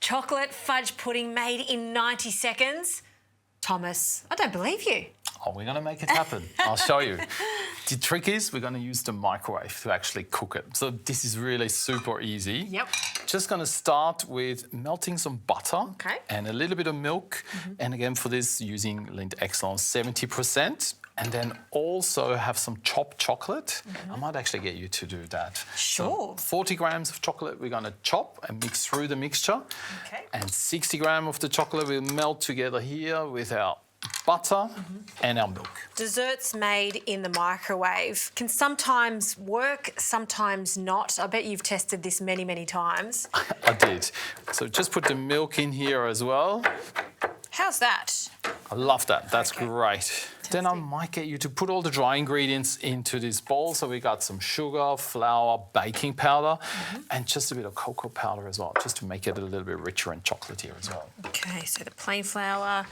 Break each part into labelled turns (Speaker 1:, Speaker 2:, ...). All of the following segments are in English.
Speaker 1: chocolate fudge pudding made in 90 seconds. Thomas, I don't believe you.
Speaker 2: Oh, we're going to make it happen. I'll show you. The trick is we're going to use the microwave to actually cook it. So this is really super easy.
Speaker 1: Yep.
Speaker 2: Just going to start with melting some butter and a little bit of milk. And again, for this, using Lind Excellence 70%. And then also have some chopped chocolate. I might actually get you to do that.
Speaker 1: Sure.
Speaker 2: So 40 grams of chocolate we're going to chop and mix through the mixture. And 60 grams of the chocolate will melt together here with our butter and our milk.
Speaker 1: Desserts made in the microwave can sometimes work, sometimes not. I bet you've tested this many, many times.
Speaker 2: I did. So just put the milk in here as well.
Speaker 1: How's that?
Speaker 2: I love that. That's great. Then I might get you to put all the dry ingredients into this bowl. So we got some sugar, flour, baking powder, and just a bit of cocoa powder as well, just to make it a little bit richer and chocolatier as well.
Speaker 1: Okay, so the plain flour.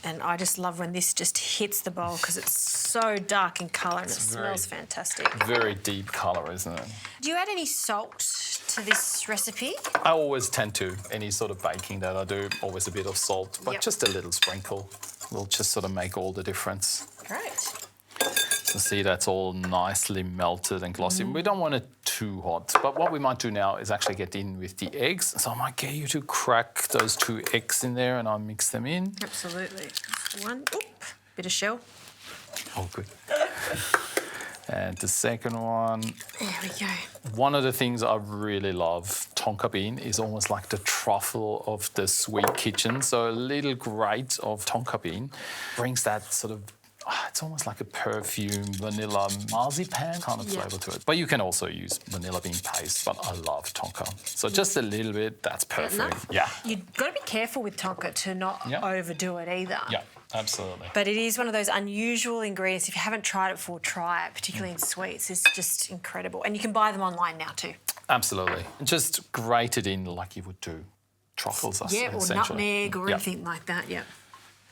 Speaker 1: And I just love when this just hits the bowl because it's so dark in colour and it smells fantastic.
Speaker 2: Very deep colour, isn't it?
Speaker 1: Do you add any salt to this recipe?
Speaker 2: I always tend to. Any sort of baking that I do, always a bit of salt, but just a little sprinkle will just sort of make all the difference.
Speaker 1: Great.
Speaker 2: So see, that's all nicely melted and glossy. We don't want it too hot, but what we might do now is actually get in with the eggs. So I might get you to crack those 2 eggs in there and I'll mix them in.
Speaker 1: Absolutely. One, bit of shell.
Speaker 2: Oh, good. And the second one.
Speaker 1: There we go.
Speaker 2: One of the things I really love, Tonka bean, is almost like the truffle of the sweet kitchen. So a little grate of Tonka bean brings that sort of, it's almost like a perfume, vanilla, marzipan kind of flavour to it. But you can also use vanilla bean paste, but I love Tonka. So just a little bit, that's perfect. Yeah.
Speaker 1: You've got to be careful with Tonka to not overdo it either.
Speaker 2: Yeah, absolutely.
Speaker 1: But it is one of those unusual ingredients. If you haven't tried it before, try it, particularly in sweets. It's just incredible. And you can buy them online now too.
Speaker 2: Absolutely. Just grate it in like you would do truffles,
Speaker 1: or nutmeg or anything like that,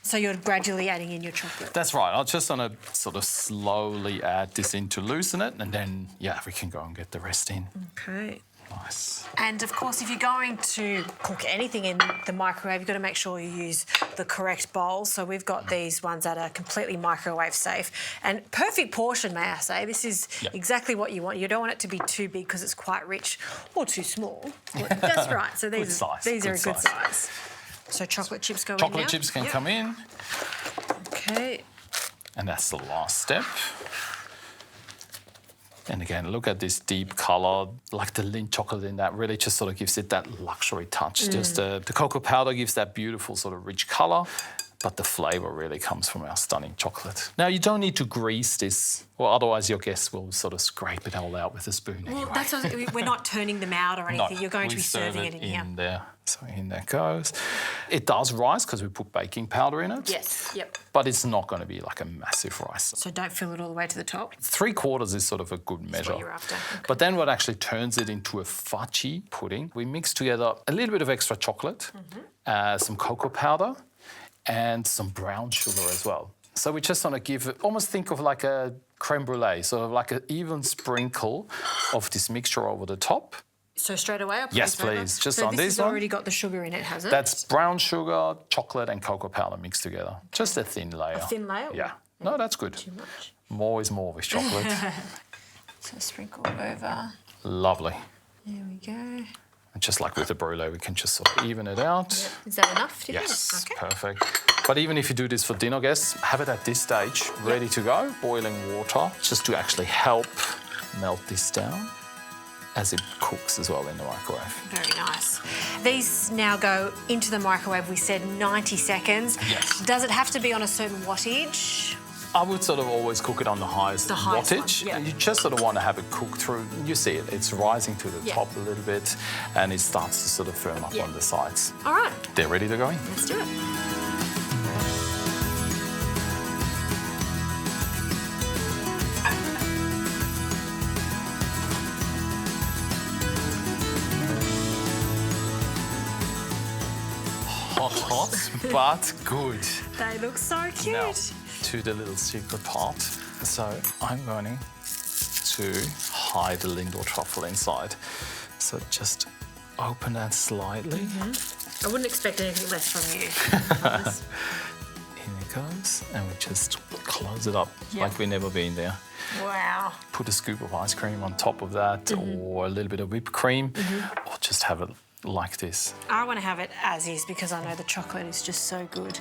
Speaker 1: So you're gradually adding in your chocolate.
Speaker 2: That's right. I'll just want to sort of slowly add this in to loosen it, and then, we can go and get the rest in.
Speaker 1: Okay.
Speaker 2: Nice.
Speaker 1: And, of course, if you're going to cook anything in the microwave, you've got to make sure you use the correct bowl. So we've got these ones that are completely microwave safe. And perfect portion, may I say. This is exactly what you want. You don't want it to be too big because it's quite rich, or too small. That's right. So these are a good size. So chocolate chips go in now?
Speaker 2: Chocolate chips can come in.
Speaker 1: Okay.
Speaker 2: And that's the last step. And again, look at this deep colour, like the Lind chocolate in that really just sort of gives it that luxury touch. Just the cocoa powder gives that beautiful sort of rich colour, but the flavour really comes from our stunning chocolate. Now, you don't need to grease this, or otherwise your guests will sort of scrape it all out with a spoon anyway.
Speaker 1: Well, that's what, we're not turning them out or anything.
Speaker 2: No,
Speaker 1: you're going to be serving it in here.
Speaker 2: There. So in there goes. It does rise because we put baking powder in it.
Speaker 1: Yes,
Speaker 2: But it's not going to be like a massive rise.
Speaker 1: So don't fill it all the way to the top?
Speaker 2: 3/4 is sort of a good measure.
Speaker 1: That's what you're after. Okay.
Speaker 2: But then what actually turns it into a fudgy pudding, we mix together a little bit of extra chocolate, some cocoa powder, and some brown sugar as well. So we just want to give it, almost think of like a creme brulee, sort of like an even sprinkle of this mixture over the top.
Speaker 1: So straight away,
Speaker 2: yes, please. Just on this one.
Speaker 1: This has already got the sugar in it, has it?
Speaker 2: That's brown sugar, chocolate, and cocoa powder mixed together. Okay. Just a thin layer.
Speaker 1: A thin layer?
Speaker 2: Yeah. No, that's good.
Speaker 1: Too much.
Speaker 2: More is more with chocolate.
Speaker 1: So sprinkle over.
Speaker 2: Lovely.
Speaker 1: There we go.
Speaker 2: And just like with the brulee, we can just sort of even it out.
Speaker 1: Yep. Is that enough?
Speaker 2: Yes, perfect. But even if you do this for dinner guests, have it at this stage, ready to go, boiling water, just to actually help melt this down as it cooks as well in the microwave.
Speaker 1: Very nice. These now go into the microwave, we said 90 seconds.
Speaker 2: Yes.
Speaker 1: Does it have to be on a certain wattage?
Speaker 2: I would sort of always cook it on the highest wattage.
Speaker 1: One,
Speaker 2: You just sort of want to have it cook through. You see it, it's rising to the top a little bit and it starts to sort of firm up on the sides.
Speaker 1: All right.
Speaker 2: They're ready to go in.
Speaker 1: Let's do it.
Speaker 2: Hot, but good.
Speaker 1: They look so cute.
Speaker 2: Now, to the little secret part. So I'm going to hide the Lindor truffle inside. So just open that slightly.
Speaker 1: I wouldn't expect anything less from you.
Speaker 2: In it goes, and we just close it up like we've never been there.
Speaker 1: Wow.
Speaker 2: Put a scoop of ice cream on top of that, or a little bit of whipped cream, or just have it like this.
Speaker 1: I want to have it as is because I know the chocolate is just so good.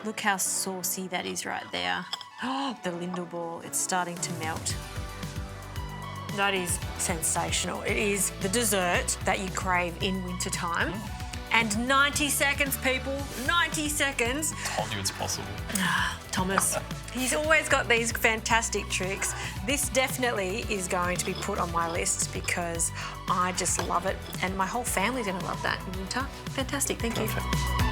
Speaker 1: Look how saucy that is right there. Oh, the Lindor ball, it's starting to melt. That is sensational. It is the dessert that you crave in wintertime. And 90 seconds, people, 90 seconds.
Speaker 2: Told you it's possible.
Speaker 1: Thomas, he's always got these fantastic tricks. This definitely is going to be put on my list because I just love it. And my whole family's going to love that in winter. Fantastic, thank you.